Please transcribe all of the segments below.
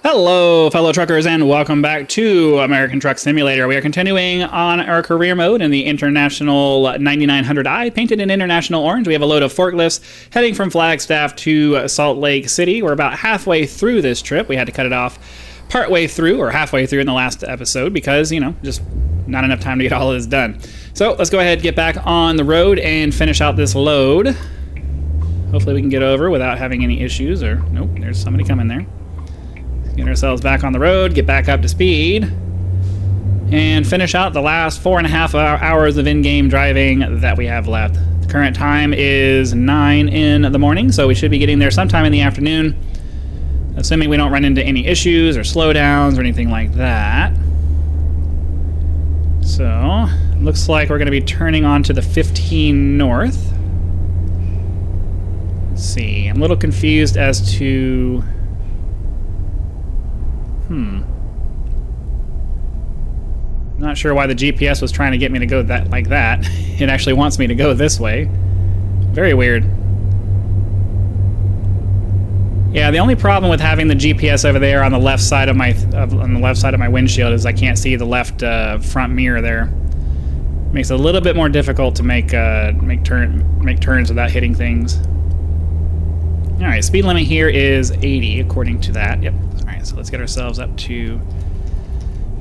Hello, fellow truckers, and welcome back to American Truck Simulator. We are continuing on our career mode in the International 9900i, painted in international orange. We have a load of forklifts heading from Flagstaff to Salt Lake City. We're about halfway through this trip. We had to cut it off partway through, or halfway through in the last episode, because, you know, just not enough time to get all of this done. So let's go ahead, get back on the road, and finish out this load. Hopefully we can get over without having any issues, or nope, there's somebody coming there. Get ourselves back on the road, get back up to speed, and finish out the last 4.5 hours of in-game driving that we have left. The current time is 9 in the morning, so we should be getting there sometime in the afternoon, assuming we don't run into any issues or slowdowns or anything like that. So, looks like we're going to be turning on to the 15 north. Let's see, I'm a little confused as to... Not sure why the GPS was trying to get me to go like that. It actually wants me to go this way. Very weird. Yeah, the only problem with having the GPS over there on the left side of my windshield is I can't see the left front mirror there. Makes it a little bit more difficult to make turns without hitting things. All right, speed limit here is 80 according to that. Yep. All right, so let's get ourselves up to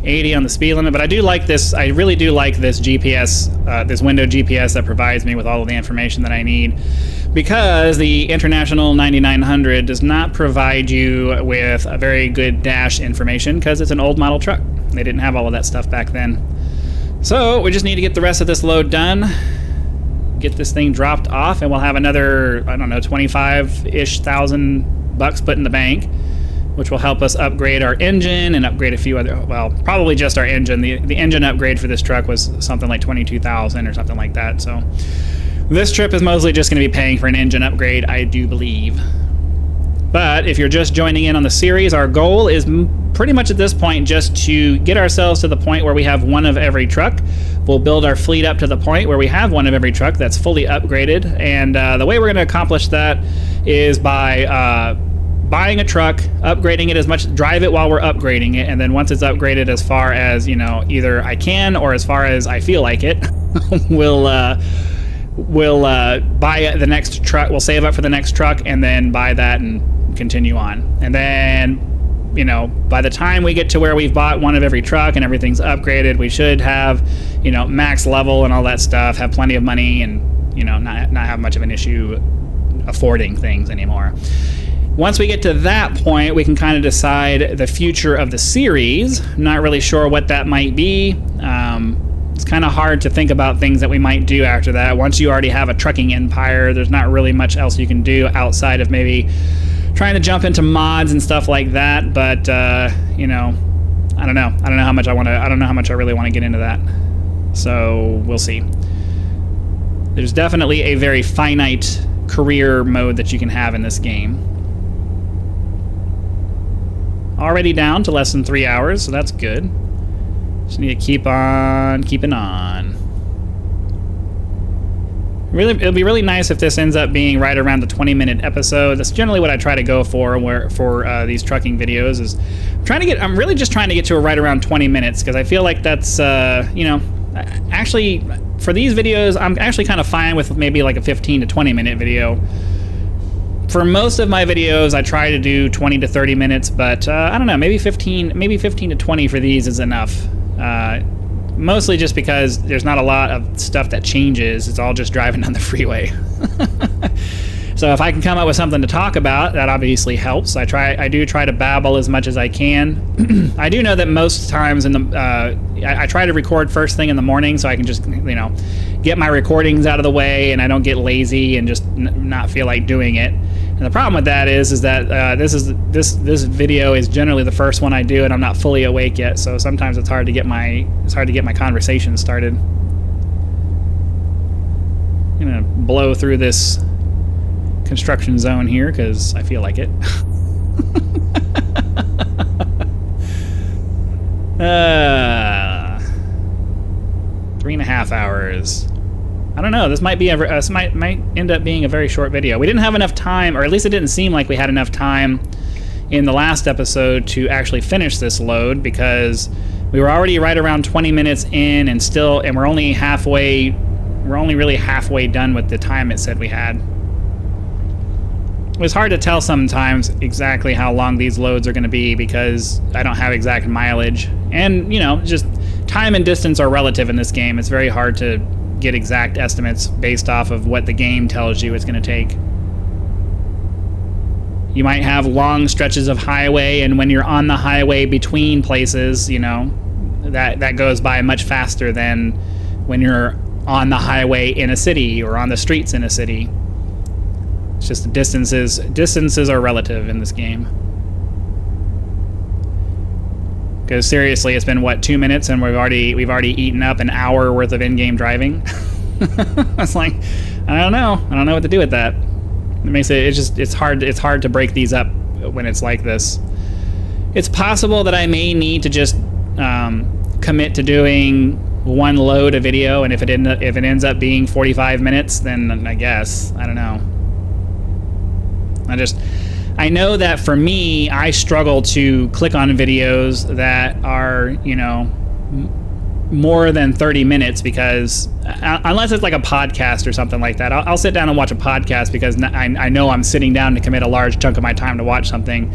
80 on the speed limit. But I do like this. I really do like this GPS, this window GPS that provides me with all of the information that I need, because the International 9900 does not provide you with a very good dash information because it's an old model truck. They didn't have all of that stuff back then. So we just need to get the rest of this load done, get this thing dropped off, and we'll have another, I don't know, 25-ish thousand bucks put in the bank, which will help us upgrade our engine and upgrade a few other, well, probably just our engine. The engine upgrade for this truck was something like 22,000 or something like that. So this trip is mostly just going to be paying for an engine upgrade, I do believe. But if you're just joining in on the series, our goal is pretty much at this point just to get ourselves to the point where we have one of every truck. We'll build our fleet up to the point where we have one of every truck that's fully upgraded. And the way we're going to accomplish that is by buying a truck, upgrading it as much, drive it while we're upgrading it, and then once it's upgraded as far as, you know, either I can or as far as I feel like it, we'll buy the next truck, we'll save up for the next truck, and then buy that and continue on. And then, you know, by the time we get to where we've bought one of every truck and everything's upgraded, we should have, you know, max level and all that stuff, have plenty of money, and, you know, not have much of an issue affording things anymore. Once we get to that point, we can kind of decide the future of the series. Not really sure what that might be. It's kind of hard to think about things that we might do after that. Once you already have a trucking empire, there's not really much else you can do outside of maybe trying to jump into mods and stuff like that. But you know, I don't know. I don't know how much I really want to get into that. So we'll see. There's definitely a very finite career mode that you can have in this game. Already down to less than 3 hours, so that's good. Just need to keep on keeping on. Really, it'll be really nice if this ends up being right around the 20-minute episode. That's generally what I try to go for these trucking videos. I'm really just trying to get to right around 20 minutes, because I feel like that's you know, actually for these videos I'm actually kind of fine with maybe like a 15 to 20 minute video. For most of my videos, I try to do 20 to 30 minutes, but I don't know, maybe 15 to 20 for these is enough. Mostly just because there's not a lot of stuff that changes. It's all just driving down the freeway. So if I can come up with something to talk about, that obviously helps. I do try to babble as much as I can. I do know that most times I try to record first thing in the morning, so I can just, you know, get my recordings out of the way, and I don't get lazy and just not feel like doing it. And the problem with that is that this video is generally the first one I do, and I'm not fully awake yet. So sometimes it's hard to get my conversation started. I'm gonna blow through this construction zone here because I feel like it. 3.5 hours. I don't know. This might be might end up being a very short video. We didn't have enough time, or at least it didn't seem like we had enough time in the last episode to actually finish this load, because we were already right around 20 minutes in, and we're only really halfway done with the time it said we had. It was hard to tell sometimes exactly how long these loads are going to be because I don't have exact mileage. And, you know, just time and distance are relative in this game. It's very hard to get exact estimates based off of what the game tells you it's going to take. You might have long stretches of highway, and when you're on the highway between places, you know, that goes by much faster than when you're on the highway in a city or on the streets in a city. It's just the distances are relative in this game. Because seriously, it's been what, 2 minutes, and we've already eaten up an hour worth of in-game driving. It's like, I don't know what to do with that. It makes it's hard to break these up when it's like this. It's possible that I may need to just commit to doing one load of video, and if it ends up being 45 minutes, then I guess, I don't know. I know that for me, I struggle to click on videos that are, you know, more than 30 minutes, because unless it's like a podcast or something like that, I'll sit down and watch a podcast because I know I'm sitting down to commit a large chunk of my time to watch something.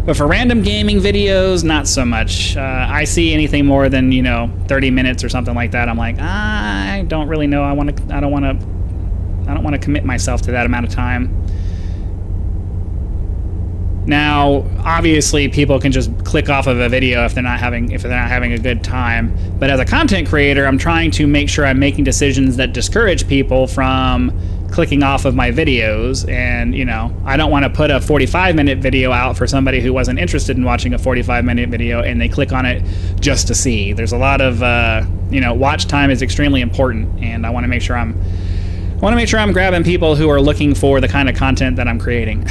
But for random gaming videos, not so much. I see anything more than, you know, 30 minutes or something like that, I'm like, I don't really know. I don't want to commit myself to that amount of time. Now, obviously, people can just click off of a video if they're not having a good time. But as a content creator, I'm trying to make sure I'm making decisions that discourage people from clicking off of my videos. And, you know, I don't want to put a 45-minute video out for somebody who wasn't interested in watching a 45-minute video and they click on it just to see. There's a lot of, you know, watch time is extremely important, and I want to make sure I'm grabbing people who are looking for the kind of content that I'm creating.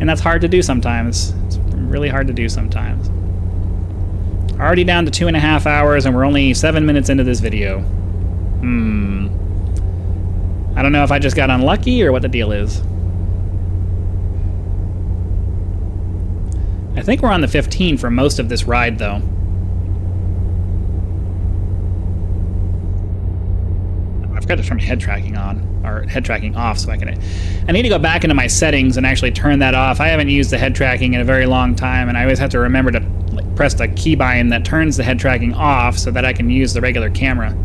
And that's hard to do sometimes. It's really hard to do sometimes. Already down to 2.5 hours, and we're only 7 minutes into this video. I don't know if I just got unlucky or what the deal is. I think we're on the 15 for most of this ride, though. I've got to turn head tracking on, or head tracking off, so I need to go back into my settings and actually turn that off. I haven't used the head tracking in a very long time, and I always have to remember to press the keybind that turns the head tracking off so that I can use the regular camera.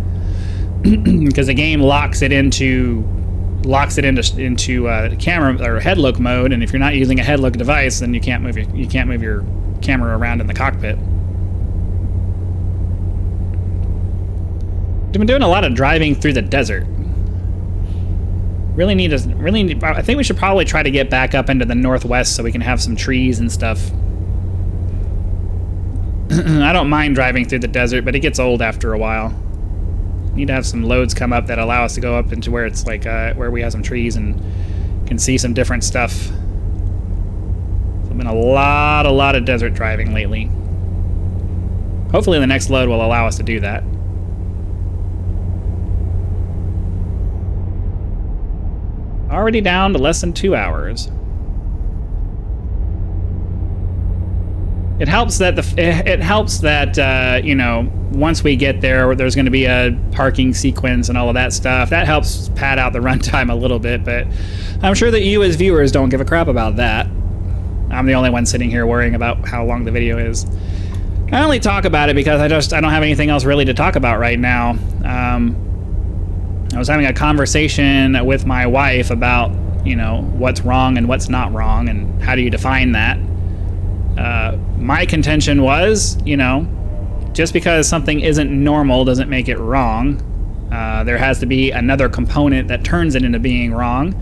Because the game locks it into camera or head look mode, and if you're not using a head look device, then you can't move your camera around in the cockpit. I've been doing a lot of driving through the desert. I think we should probably try to get back up into the northwest so we can have some trees and stuff. I don't mind driving through the desert, but it gets old after a while. Need to have some loads come up that allow us to go up into where it's like where we have some trees and can see some different stuff. So I've been a lot of desert driving lately. Hopefully the next load will allow us to do that. Already down to less than 2 hours. It helps that you know, once we get there, there's going to be a parking sequence and all of that stuff. That helps pad out the runtime a little bit, but I'm sure that you as viewers don't give a crap about that. I'm the only one sitting here worrying about how long the video is. I only talk about it because I don't have anything else really to talk about right now. I was having a conversation with my wife about, you know, what's wrong and what's not wrong and how do you define that. My contention was, you know, just because something isn't normal doesn't make it wrong. There has to be another component that turns it into being wrong.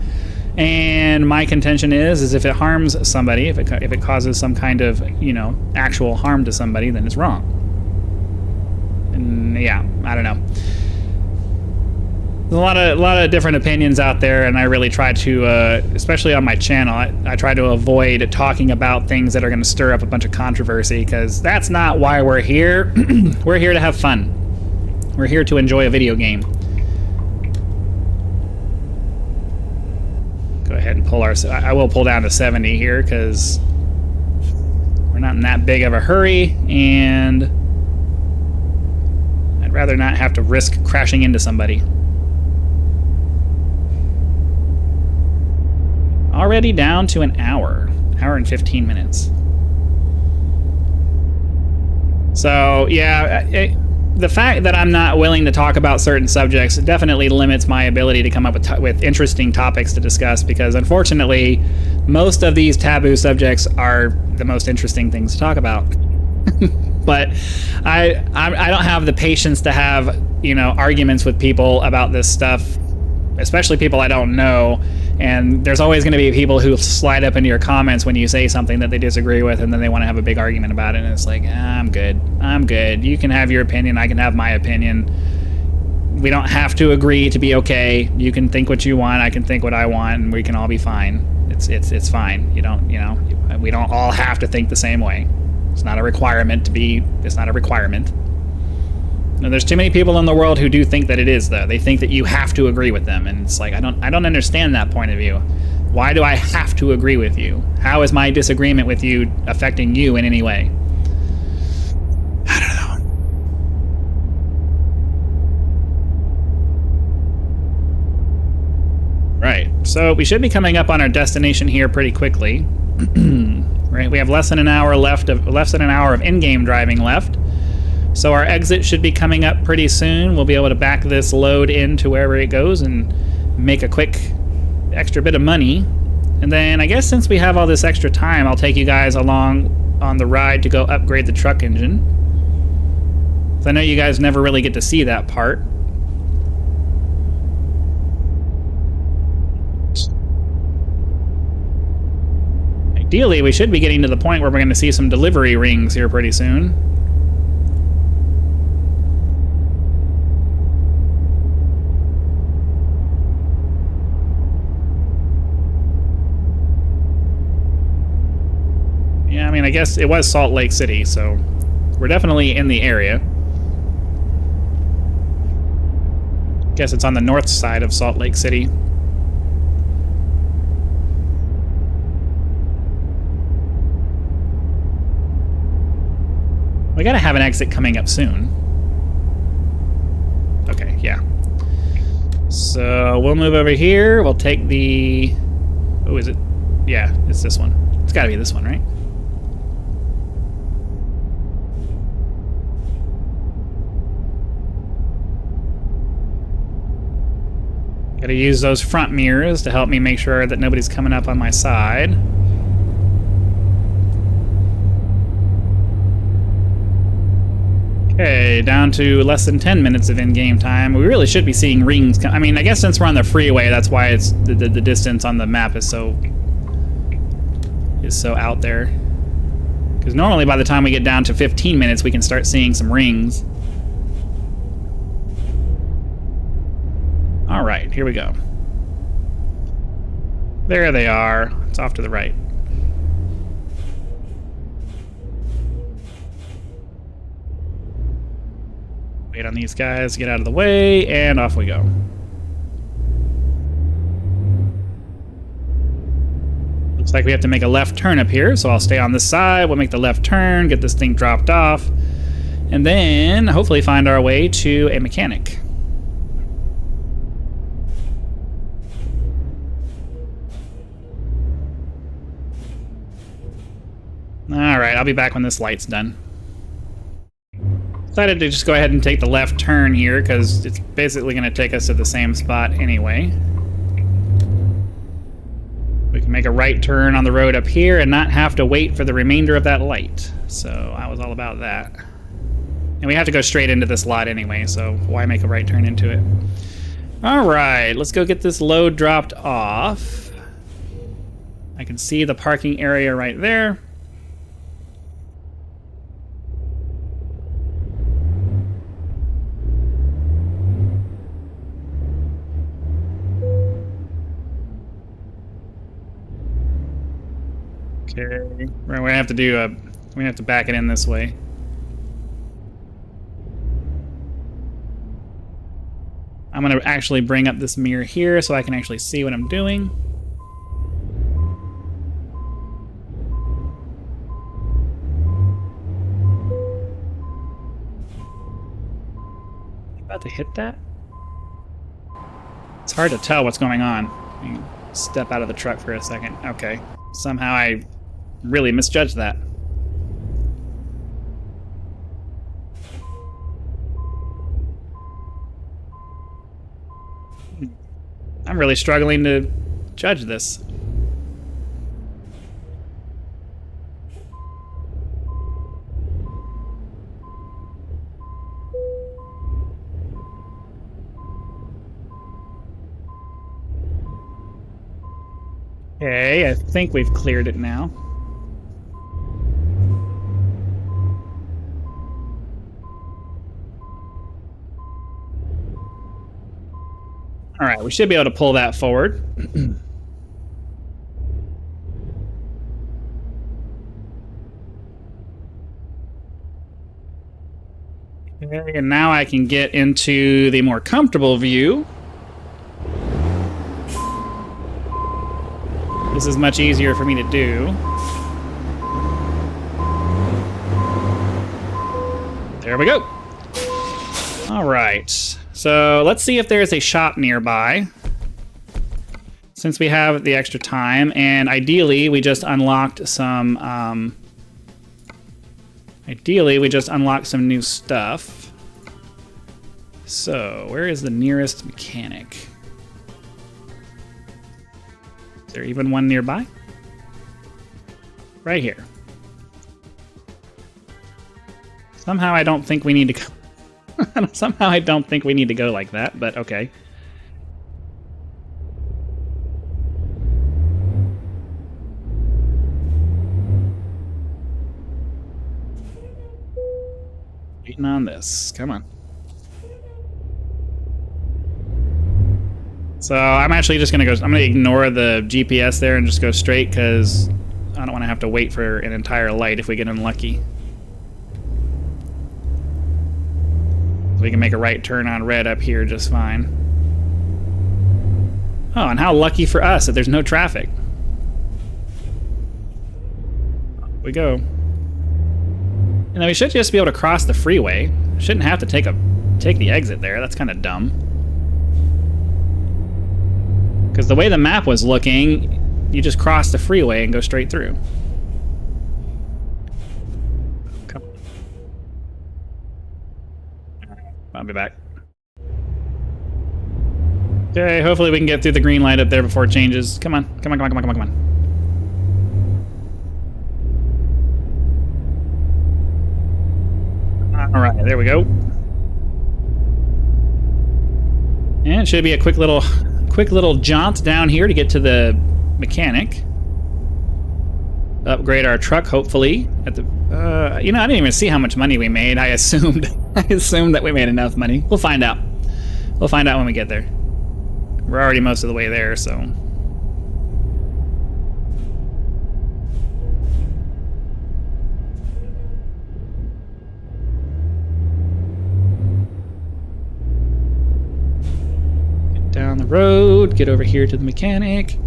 And my contention is if it harms somebody, if it causes some kind of, you know, actual harm to somebody, then it's wrong. And yeah, I don't know. There's a lot of different opinions out there, and I really try to, especially on my channel, I try to avoid talking about things that are going to stir up a bunch of controversy, because that's not why we're here. We're here to have fun. We're here to enjoy a video game. Go ahead and I will pull down to 70 here because we're not in that big of a hurry, and I'd rather not have to risk crashing into somebody. Already down to an hour and 15 minutes. So yeah, the fact that I'm not willing to talk about certain subjects definitely limits my ability to come up with interesting topics to discuss, because unfortunately most of these taboo subjects are the most interesting things to talk about. But I don't have the patience to have, you know, arguments with people about this stuff, especially people I don't know. And there's always going to be people who slide up into your comments when you say something that they disagree with, and then they want to have a big argument about it. And it's like, I'm good. You can have your opinion. I can have my opinion. We don't have to agree to be okay. You can think what you want. I can think what I want, and we can all be fine. It's fine. We don't all have to think the same way. It's not a requirement. No, there's too many people in the world who do think that it is, though. They think that you have to agree with them, and it's like, I don't understand that point of view. Why do I have to agree with you? How is my disagreement with you affecting you in any way? I don't know. Right, so we should be coming up on our destination here pretty quickly. Right, we have less than an hour of in-game driving left. So our exit should be coming up pretty soon. We'll be able to back this load into wherever it goes and make a quick extra bit of money. And then I guess since we have all this extra time, I'll take you guys along on the ride to go upgrade the truck engine. So I know you guys never really get to see that part. Ideally, we should be getting to the point where we're going to see some delivery rings here pretty soon. Yeah, I mean, I guess it was Salt Lake City, so we're definitely in the area. Guess it's on the north side of Salt Lake City. We gotta have an exit coming up soon. Okay, yeah. So we'll move over here. We'll take the... Oh, is it? Yeah, it's this one. It's gotta be this one, right? Gotta use those front mirrors to help me make sure that nobody's coming up on my side. Okay, down to less than 10 minutes of in-game time. We really should be seeing rings. I mean, I guess since we're on the freeway, that's why it's the distance on the map is so out there. Because normally by the time we get down to 15 minutes, we can start seeing some rings. All right, here we go. There they are. It's off to the right. Wait on these guys, get out of the way, and off we go. Looks like we have to make a left turn up here, so I'll stay on this side. We'll make the left turn, get this thing dropped off, and then hopefully find our way to a mechanic. Alright, I'll be back when this light's done. Decided to just go ahead and take the left turn here because it's basically going to take us to the same spot anyway. We can make a right turn on the road up here and not have to wait for the remainder of that light. So I was all about that. And we have to go straight into this lot anyway, so why make a right turn into it? Alright, let's go get this load dropped off. I can see the parking area right there. Okay, we're gonna have to do a. We're gonna have to back it in this way. I'm gonna actually bring up this mirror here so I can actually see what I'm doing. About to hit that? It's hard to tell what's going on. Let me step out of the truck for a second. Okay. Somehow I really misjudged that. I'm really struggling to judge this. Okay, I think we've cleared it now. All right, we should be able to pull that forward. Okay, and now I can get into the more comfortable view. This is much easier for me to do. There we go. All right. So let's see if there's a shop nearby. Since we have the extra time, and ideally we just unlocked some new stuff. So where is the nearest mechanic? Is there even one nearby? Right here. Somehow I don't think we need to go. Somehow I don't think we need to go like that, but okay. Waiting on this. Come on. So I'm actually just gonna go. I'm gonna ignore the GPS there and just go straight because I don't want to have to wait for an entire light if we get unlucky. We can make a right turn on red up here just fine. Oh, and how lucky for us that there's no traffic. Up we go. You know, we should just be able to cross the freeway. Shouldn't have to take the exit there. That's kind of dumb. Because the way the map was looking, you just cross the freeway and go straight through. Come on. I'll be back. Okay, hopefully we can get through the green light up there before it changes. Come on, come on, come on, come on, come on, come on. All right, there we go. And it should be a quick little jaunt down here to get to the mechanic. Upgrade our truck, hopefully. At the, you know, I didn't even see how much money we made. I assumed that we made enough money. We'll find out. We'll find out when we get there. We're already most of the way there, so. Get down the road, get over here to the mechanic.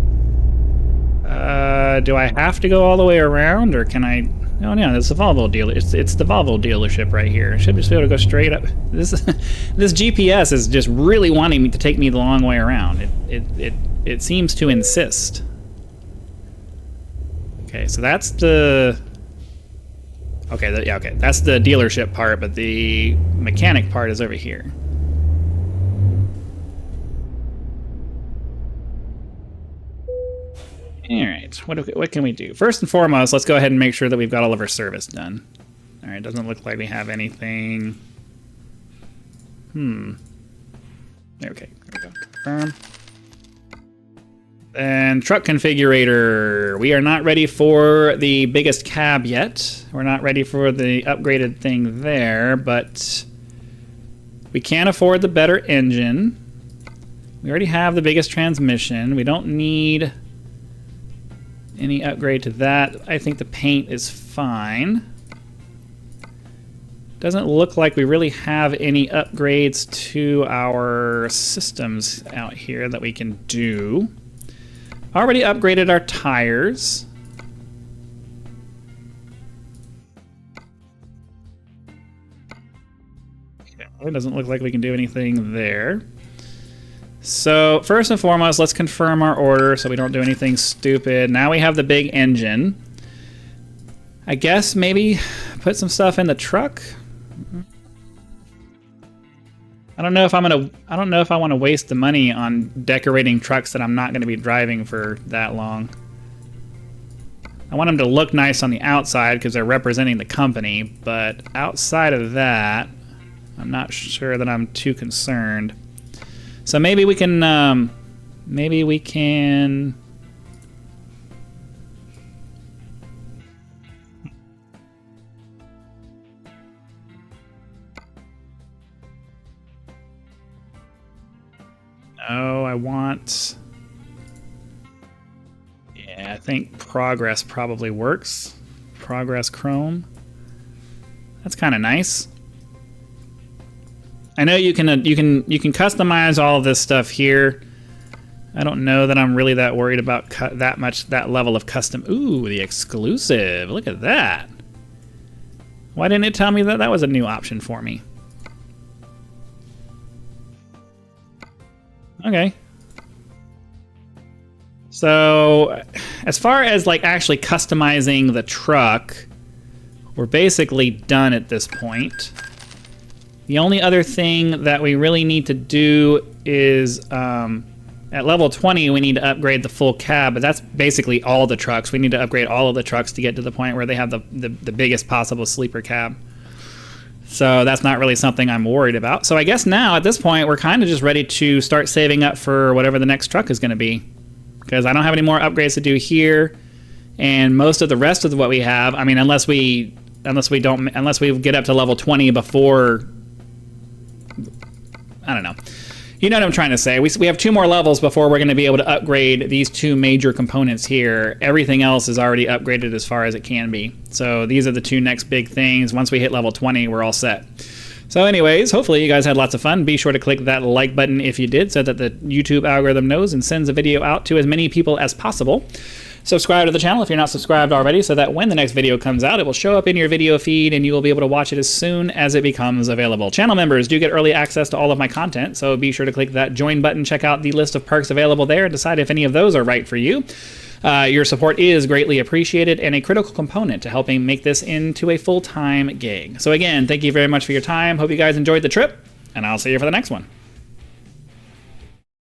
Do I have to go all the way around, or can I? Oh no, it's the Volvo dealer. It's the Volvo dealership right here. I should just be able to go straight up. This GPS is just really wanting me to take me the long way around. It seems to insist. Okay, so that's the. Okay, yeah, okay, that's the dealership part, but the mechanic part is over here. All right, what can we do? First and foremost, let's go ahead and make sure that we've got all of our service done. All right, doesn't look like we have anything. Okay, there we go. Confirm. And truck configurator. We are not ready for the biggest cab yet. We're not ready for the upgraded thing there, but we can afford the better engine. We already have the biggest transmission. We don't need any upgrade to that. I think the paint is fine. Doesn't look like we really have any upgrades to our systems out here that we can do. Already upgraded our tires. Okay. It doesn't look like we can do anything there. So first and foremost, let's confirm our order so we don't do anything stupid. Now we have the big engine. I guess maybe put some stuff in the truck. I don't know if I want to waste the money on decorating trucks that I'm not going to be driving for that long. I want them to look nice on the outside because they're representing the company, but outside of that, I'm not sure that I'm too concerned. So maybe we can, Oh, I want... Yeah, I think Progress probably works. Progress Chrome. That's kind of nice. I know you can customize all of this stuff here. I don't know that I'm really that worried about that level of custom. Ooh, the exclusive. Look at that. Why didn't it tell me that that was a new option for me? Okay. So, as far as like actually customizing the truck, we're basically done at this point. The only other thing that we really need to do is, at level 20, we need to upgrade the full cab, but that's basically all the trucks. We need to upgrade all of the trucks to get to the point where they have the biggest possible sleeper cab. So that's not really something I'm worried about. So I guess now, at this point, we're kind of just ready to start saving up for whatever the next truck is going to be. Because I don't have any more upgrades to do here. And most of the rest of what we have, I mean, unless we get up to level 20 before... I don't know. You know what I'm trying to say. We have 2 more levels before we're going to be able to upgrade these 2 major components here. Everything else is already upgraded as far as it can be. So these are the 2 next big things. Once we hit level 20, we're all set. So anyways, hopefully you guys had lots of fun. Be sure to click that like button if you did so that the YouTube algorithm knows and sends the video out to as many people as possible. Subscribe to the channel if you're not subscribed already so that when the next video comes out, it will show up in your video feed and you will be able to watch it as soon as it becomes available. Channel members do get early access to all of my content, so be sure to click that join button, check out the list of perks available there, and decide if any of those are right for you. Your support is greatly appreciated and a critical component to helping make this into a full-time gig. So again, thank you very much for your time. Hope you guys enjoyed the trip, and I'll see you for the next one.